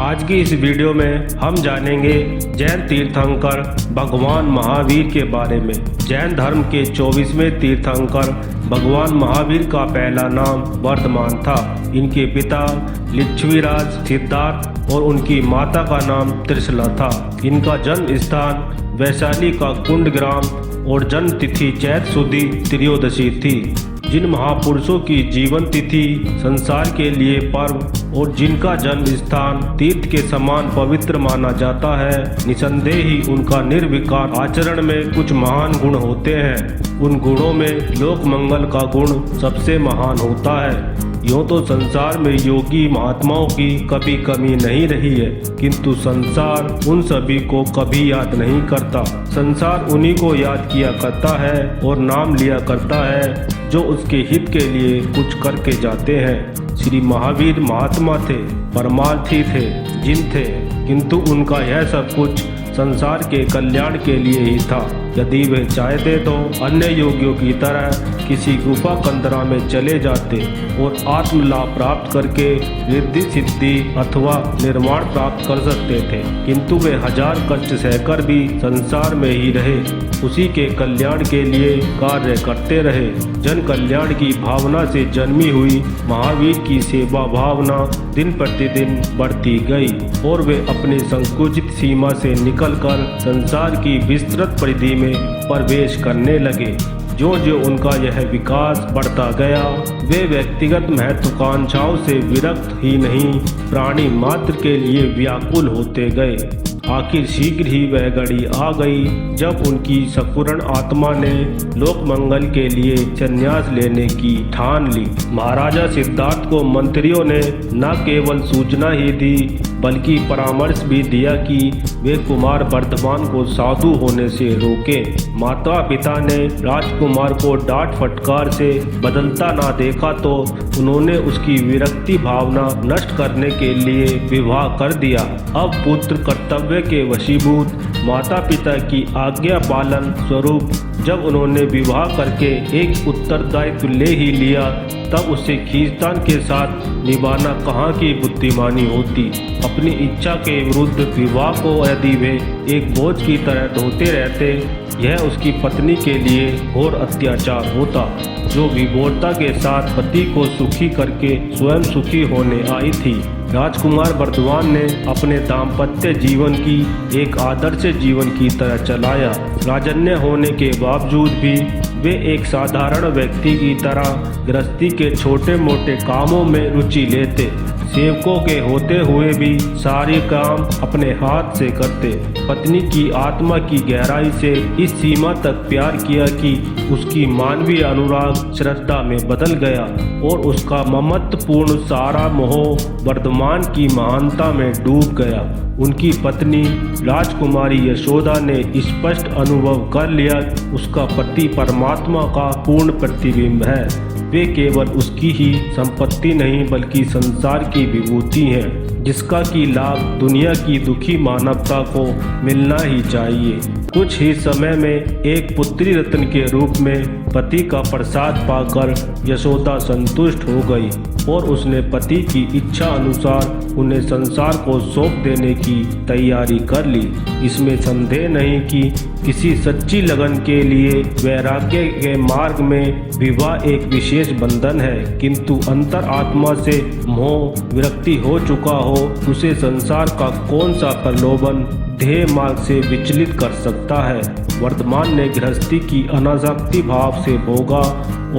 आज की इस वीडियो में हम जानेंगे जैन तीर्थंकर भगवान महावीर के बारे में। जैन धर्म के 24वें तीर्थंकर भगवान महावीर का पहला नाम वर्धमान था। इनके पिता लिच्छवीराज सिद्धार्थ और उनकी माता का नाम त्रिशला था। इनका जन्म स्थान वैशाली का कुंड ग्राम और जन्म तिथि चैत सुदी त्रयोदशी थी। जिन महापुरुषों की जीवन तिथि संसार के लिए पर्व और जिनका जन्म स्थान तीर्थ के समान पवित्र माना जाता है, निसंदेह ही उनका निर्विकार आचरण में कुछ महान गुण होते हैं। उन गुणों में लोक मंगल का गुण सबसे महान होता है। यूँ तो संसार में योगी महात्माओं की कभी कमी नहीं रही है, किंतु संसार उन सभी को कभी याद नहीं करता। संसार उन्हीं को याद किया करता है और नाम लिया करता है जो उसके हित के लिए कुछ करके जाते हैं। श्री महावीर महात्मा थे, परमार्थी थे, जिन थे, किंतु उनका यह सब कुछ संसार के कल्याण के लिए ही था। यदि वे चाहते तो अन्य योगियों की तरह किसी गुफा कंदरा में चले जाते और आत्म लाभ प्राप्त करके रिद्धि सिद्धि अथवा निर्वाण प्राप्त कर सकते थे, किंतु वे हजार कष्ट सहकर भी संसार में ही रहे, उसी के कल्याण के लिए कार्य करते रहे। जन कल्याण की भावना से जन्मी हुई महावीर की सेवा भावना दिन प्रतिदिन बढ़ती गई और वे अपनी संकुचित सीमा से निकलकर संसार की विस्तृत परिधि में प्रवेश करने लगे। जो जो उनका यह विकास बढ़ता गया, वे व्यक्तिगत महत्वाकांक्षाओं से विरक्त ही नहीं, प्राणी मात्र के लिए व्याकुल होते गए। आखिर शीघ्र ही वह घड़ी आ गई जब उनकी सपूर्ण आत्मा ने लोक मंगल के लिए संन्यास लेने की ठान ली। महाराजा सिद्धार्थ को मंत्रियों ने न केवल सूचना ही दी बल्कि परामर्श भी दिया कि वे कुमार वर्धमान को साधु होने से रोकें। माता पिता ने राजकुमार को डांट फटकार से बदलता ना देखा तो उन्होंने उसकी विरक्ति भावना नष्ट करने के लिए विवाह कर दिया। अब पुत्र कर्तव्य के वशीभूत माता पिता की आज्ञा पालन स्वरूप जब उन्होंने विवाह करके एक उत्तरदायित्व ले ही लिया, तब उसे खींचतान के साथ निभाना कहाँ की बुद्धिमानी होती। अपनी इच्छा के विरुद्ध विवाह को यदि वे एक बोझ की तरह ढोते रहते, यह उसकी पत्नी के लिए घोर अत्याचार होता, जो विभोरता के साथ पति को सुखी करके स्वयं सुखी होने आई थी। राजकुमार वर्धमान ने अपने दाम्पत्य जीवन की एक आदर्श जीवन की तरह चलाया। राजन्य होने के बावजूद भी वे एक साधारण व्यक्ति की तरह गृहस्थी के छोटे मोटे कामों में रुचि लेते। सेवकों के होते हुए भी सारे काम अपने हाथ से करते। पत्नी की आत्मा की गहराई से इस सीमा तक प्यार किया कि उसकी मानवीय अनुराग श्रद्धा में बदल गया और उसका ममत्वपूर्ण सारा मोह वर्धमान की महानता में डूब गया। उनकी पत्नी राजकुमारी यशोदा ने स्पष्ट अनुभव कर लिया उसका पति परमात्मा का पूर्ण प्रतिबिंब है। वे केवल उसकी ही संपत्ति नहीं बल्कि संसार की विभूति है, जिसका की लाभ दुनिया की दुखी मानवता को मिलना ही चाहिए। कुछ ही समय में एक पुत्री रत्न के रूप में पति का प्रसाद पाकर यशोदा संतुष्ट हो गई और उसने पति की इच्छा अनुसार उन्हें संसार को सौंप देने की तैयारी कर ली। इसमें संदेह नहीं कि किसी सच्ची लगन के लिए वैराग्य के मार्ग में विवाह एक विशेष बंधन है, किंतु अंतर आत्मा से मोह विरक्ति हो चुका हो उसे संसार का कौन सा प्रलोभन ध्येय मार्ग से विचलित कर सकता है। वर्धमान ने गृहस्थी की अनासक्ति भाव से भोगा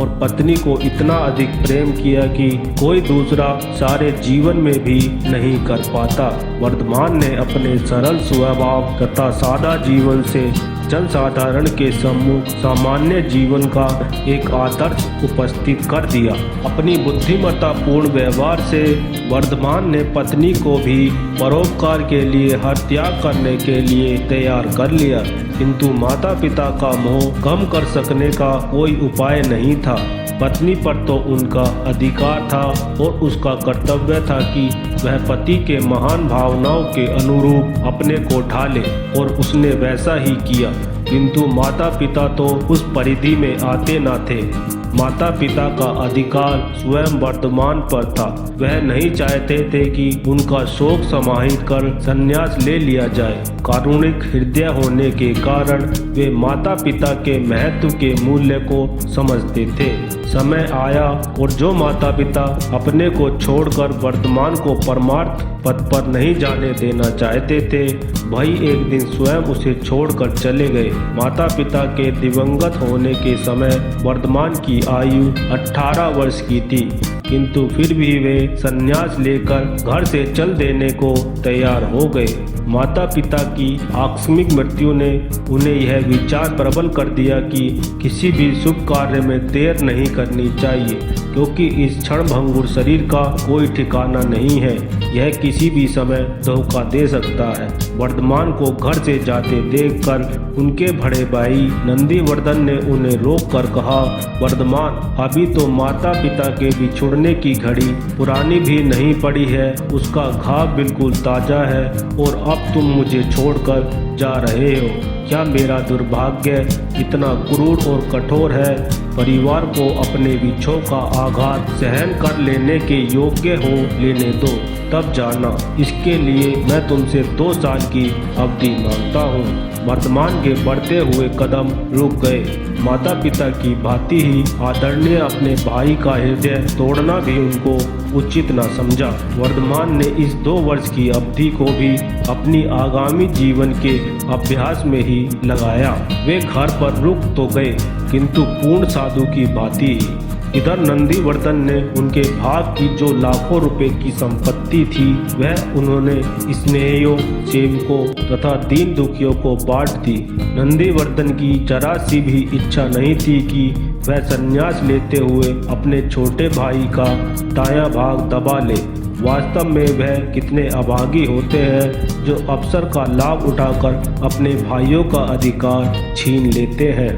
और पत्नी को इतना अधिक प्रेम किया कि कोई दूसरा सारे जीवन में भी नहीं कर पाता। वर्धमान ने अपने सरल स्वभाव तथा सादा जीवन से जनसाधारण के सम्मुख सामान्य जीवन का एक आदर्श उपस्थित कर दिया। अपनी बुद्धिमत्ता पूर्ण व्यवहार से वर्धमान ने पत्नी को भी परोपकार के लिए हर त्याग करने के लिए तैयार कर लिया, किंतु माता पिता का मोह कम कर सकने का कोई उपाय नहीं था। पत्नी पर तो उनका अधिकार था और उसका कर्तव्य था कि वह पति के महान भावनाओं के अनुरूप अपने को ढाले, और उसने वैसा ही किया। किंतु माता पिता तो उस परिधि में आते न थे। माता पिता का अधिकार स्वयं वर्तमान पर था। वह नहीं चाहते थे कि उनका शोक समाहित कर संन्यास ले लिया जाए। कारुणिक हृदय होने के कारण वे माता पिता के महत्व के मूल्य को समझते थे। समय आया और जो माता पिता अपने को छोड़कर वर्तमान को परमार्थ पथ पर नहीं जाने देना चाहते थे, वही एक दिन स्वयं उसे छोड़कर चले गए। माता पिता के दिवंगत होने के समय वर्तमान की आयु 18 वर्ष की थी, किंतु फिर भी वे संन्यास लेकर घर से चल देने को तैयार हो गए। माता पिता की आकस्मिक मृत्यु ने उन्हें यह विचार प्रबल कर दिया कि किसी भी शुभ कार्य में देर नहीं करनी चाहिए, क्योंकि इस क्षणभंगुर शरीर का कोई ठिकाना नहीं है। यह किसी भी समय धोखा दे सकता है। वर्धमान को घर से जाते देखकर उनके बड़े भाई नंदीवर्धन ने उन्हें रोककर कहा, वर्धमान, अभी तो माता पिता के बिछुड़ने की घड़ी पुरानी भी नहीं पड़ी है, उसका घाव बिल्कुल ताजा है और अब तुम मुझे छोड़कर जा रहे हो। क्या मेरा दुर्भाग्य इतना क्रूर और कठोर है? परिवार को अपने विछोह का आघात सहन कर लेने के योग्य हो लेने दो, तब जाना। इसके लिए मैं तुमसे 2 साल की अवधि मांगता हूँ। वर्तमान के बढ़ते हुए कदम रुक गए। माता पिता की भांति ही आदरणीय अपने भाई का हृदय तोड़ना भी उनको उचित न समझा। वर्धमान ने इस 2 वर्ष की अवधि को भी अपनी आगामी जीवन के अभ्यास में ही लगाया। वे घर पर रुक तो गए, किंतु पूर्ण साधु की भांति ही। इधर नंदीवर्धन ने उनके भाग की जो लाखों रुपए की संपत्ति थी, वह उन्होंने स्नेहियों, सेवकों तथा दीन दुखियों को बांट दी। नंदीवर्धन की जरा सी भी इच्छा नहीं थी कि वह संन्यास लेते हुए अपने छोटे भाई का दायां भाग दबा ले। वास्तव में वह कितने अभागी होते हैं जो अवसर का लाभ उठाकर अपने भाइयों का अधिकार छीन लेते हैं।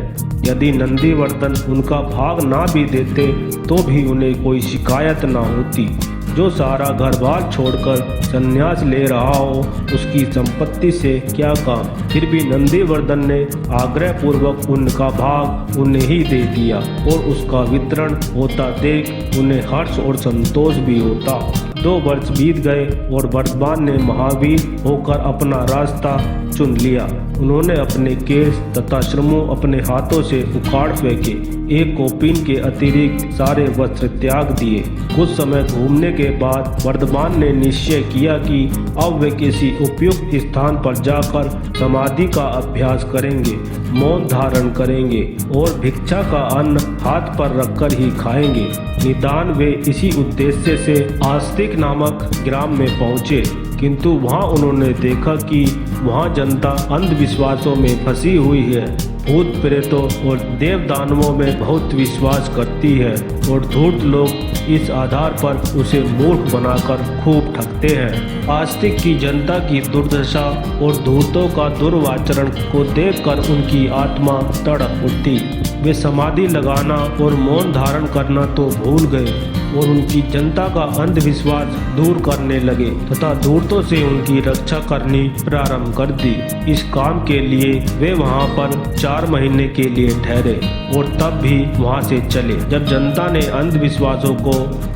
यदि नंदीवर्धन उनका भाग ना भी देते तो भी उन्हें कोई शिकायत ना होती। जो सारा घर बार छोड़कर संन्यास ले रहा हो, उसकी संपत्ति से क्या काम। फिर भी नंदीवर्धन ने आग्रह पूर्वक उनका भाग उन्हें ही दे दिया और उसका वितरण होता देख उन्हें हर्ष और संतोष भी होता। 2 वर्ष बीत गए और वर्धमान ने महावीर होकर अपना रास्ता चुन लिया। उन्होंने अपने केस तथा श्रमों अपने हाथों से उखाड़ फेंके। एक कौपीन के अतिरिक्त सारे वस्त्र त्याग दिए। कुछ समय घूमने के बाद वर्धमान ने निश्चय किया कि अब वे किसी उपयुक्त स्थान पर जाकर समाधि का अभ्यास करेंगे, मौन धारण करेंगे और भिक्षा का अन्न हाथ पर रखकर ही खाएंगे। निदान वे इसी उद्देश्य से आस्तिक नामक ग्राम में पहुँचे, किंतु वहां उन्होंने देखा कि वहां जनता अंधविश्वासों में फंसी हुई है। भूत प्रेतों और देव दानवों में बहुत विश्वास करती है और धूर्त लोग इस आधार पर उसे मूर्ख बनाकर खूब ठगते हैं। आस्तिक की जनता की दुर्दशा और धूर्तों का दुर्वाचरण को देखकर उनकी आत्मा तड़प उठती। वे समाधि लगाना और मौन धारण करना तो भूल गए और उनकी जनता का अंधविश्वास दूर करने लगे तथा धूर्तों से उनकी रक्षा करनी प्रारंभ कर दी। इस काम के लिए वे वहां पर 4 महीने के लिए ठहरे और तब भी वहां से चले, जब जनता ने अंधविश्वासों को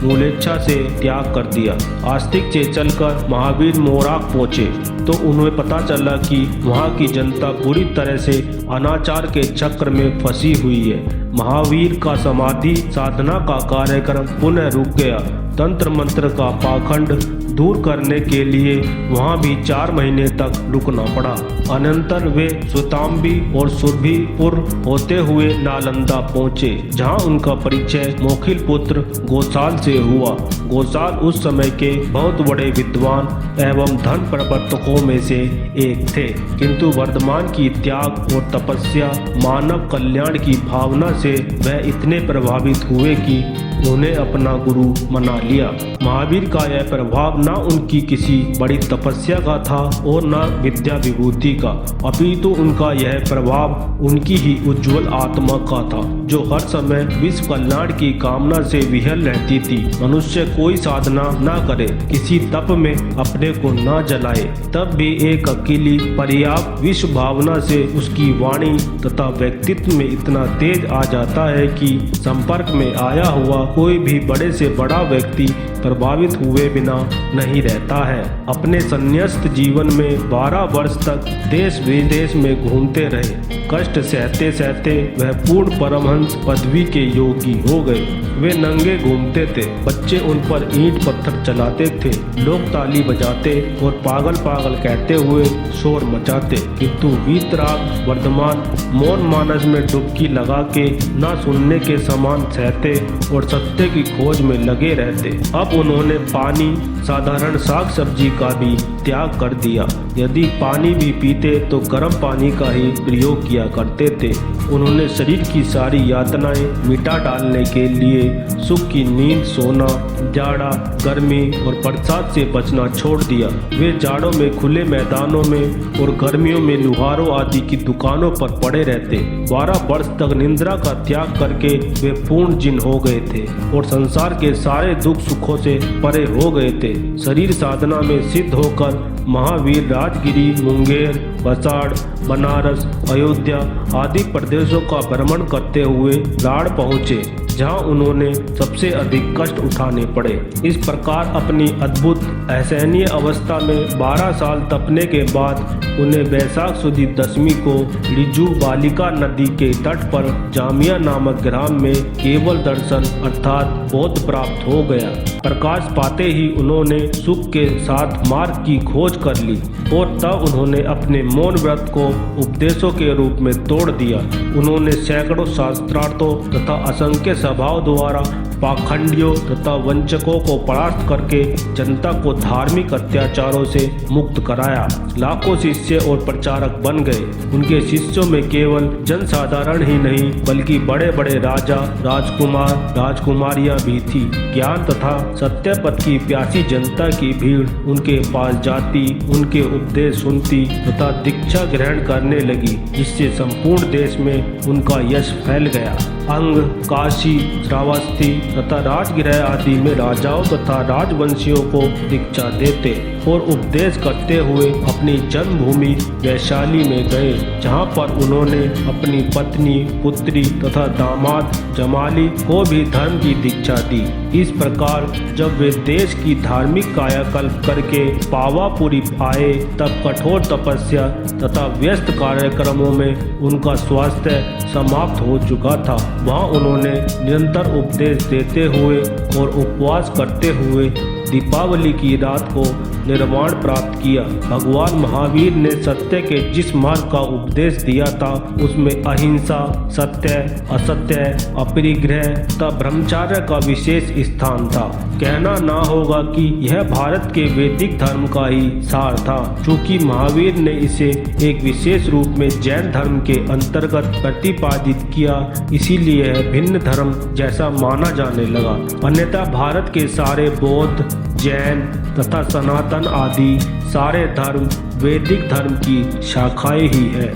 मूलेच्छा से त्याग कर दिया। आस्तिक से चलकर महावीर मोराक पहुंचे तो उन्हें पता चला कि वहां की जनता पूरी तरह से अनाचार के चक्र में फंसी हुई है। महावीर का समाधि साधना का कार्यक्रम पुनः रुक गया। तंत्र मंत्र का पाखंड दूर करने के लिए वहां भी 4 महीने तक रुकना पड़ा। अनंतर वे सुताम्बी और सुरभिपुर होते हुए नालंदा पहुंचे, जहां उनका परिचय मोखिल पुत्र गोसाल से हुआ। गोसाल उस समय के बहुत बड़े विद्वान एवं धन प्रवर्तकों में से एक थे, किंतु वर्धमान की त्याग और तपस्या, मानव कल्याण की भावना से वह इतने प्रभावित हुए कि उन्हें अपना गुरु मना लिया। महावीर का यह प्रभाव न उनकी किसी बड़ी तपस्या का था और न विद्या विभूति का, अपितु उनका यह प्रभाव उनकी ही उज्जवल आत्मा का था, जो हर समय विश्व कल्याण की कामना से विह्वल रहती थी। मनुष्य कोई साधना न करे, किसी तप में अपने को न जलाए, तब भी एक अकेली पर्याप्त विश्व भावना से उसकी वाणी तथा व्यक्तित्व में इतना तेज आ जाता है कि संपर्क में आया हुआ कोई भी बड़े से बड़ा व्यक्ति प्रभावित हुए बिना नहीं रहता है। अपने संन्यास्त जीवन में 12 वर्ष तक देश विदेश में घूमते रहे। कष्ट सहते सहते वह पूर्ण परमहंस पदवी के योगी हो गए। वे नंगे घूमते थे, बच्चे उन पर ईंट पत्थर चलाते थे, लोग ताली बजाते और पागल पागल कहते हुए शोर मचाते, किंतु वीतराग वर्धमान मौन मानस में डुबकी लगा के न सुनने के समान सहते और सत्य की खोज में लगे रहते। अब उन्होंने पानी, साधारण साग सब्जी का भी त्याग कर दिया। यदि पानी भी पीते तो गर्म पानी का ही प्रयोग किया करते थे। उन्होंने शरीर की सारी यातनाएं मिटा डालने के लिए सुख की नींद, सोना, जाड़ा, गर्मी और बरसात से बचना छोड़ दिया। वे जाड़ों में खुले मैदानों में और गर्मियों में लुहारों आदि की दुकानों पर पड़े रहते। 12 वर्ष तक निद्रा का त्याग करके वे पूर्ण जिन हो गए थे और संसार के सारे दुख सुखों से परे हो गए थे। शरीर साधना में सिद्ध होकर महावीर राजगिरी, मुंगेर, वसाड़, बनारस, अयोध्या आदि प्रदेशों का भ्रमण करते हुए राढ़ पहुँचे, जहां उन्होंने सबसे अधिक कष्ट उठाने पड़े। इस प्रकार अपनी अद्भुत असहनीय अवस्था में 12 साल तपने के बाद उन्हें वैशाख सुदी 10वीं को रिजु बालिका नदी के तट पर जामिया नामक ग्राम में केवल दर्शन अर्थात बोध प्राप्त हो गया। प्रकाश पाते ही उन्होंने सुख के साथ मार्ग की खोज कर ली और तब उन्होंने अपने मौन व्रत को उपदेशों के रूप में तोड़ दिया। उन्होंने सैकड़ों शास्त्रार्थों तथा असंख्य सभाओं द्वारा पाखंडियों तथा वंचकों को परास्त करके जनता को धार्मिक अत्याचारों से मुक्त कराया। लाखों शिष्य और प्रचारक बन गए। उनके शिष्यों में केवल जनसाधारण ही नहीं बल्कि बड़े बड़े राजा, राजकुमार, राजकुमारियां भी थी। ज्ञान तथा सत्य पथ की प्यासी जनता की भीड़ उनके पास जाती, उनके उपदेश सुनती तथा दीक्षा ग्रहण करने लगी, जिससे संपूर्ण देश में उनका यश फैल गया। अंग, काशी, श्रावस्ती तथा राजगृह आदि में राजाओं तथा राजवंशियों को दीक्षा देते और उपदेश करते हुए अपनी जन्मभूमि वैशाली में गए, जहां पर उन्होंने अपनी पत्नी, पुत्री तथा दामाद जमाली को भी धर्म की दीक्षा दी। इस प्रकार जब वे देश की धार्मिक कायाकल्प करके पावापुरी आए, तब कठोर तपस्या तथा व्यस्त कार्यक्रमों में उनका स्वास्थ्य समाप्त हो चुका था। वहां उन्होंने निरंतर उपदेश देते हुए और उपवास करते हुए दीपावली की रात को निर्वाण प्राप्त किया। भगवान महावीर ने सत्य के जिस मार्ग का उपदेश दिया था उसमें अहिंसा, सत्य, असत्य, अपरिग्रह तथा ब्रह्मचर्य का विशेष स्थान था। कहना ना होगा कि यह भारत के वैदिक धर्म का ही सार था। चूंकि महावीर ने इसे एक विशेष रूप में जैन धर्म के अंतर्गत प्रतिपादित किया, इसीलिए यह भिन्न धर्म जैसा माना जाने लगा। अन्यथा भारत के सारे बौद्ध, जैन तथा सनातन आदि सारे धर्म वैदिक धर्म की शाखाएं ही है।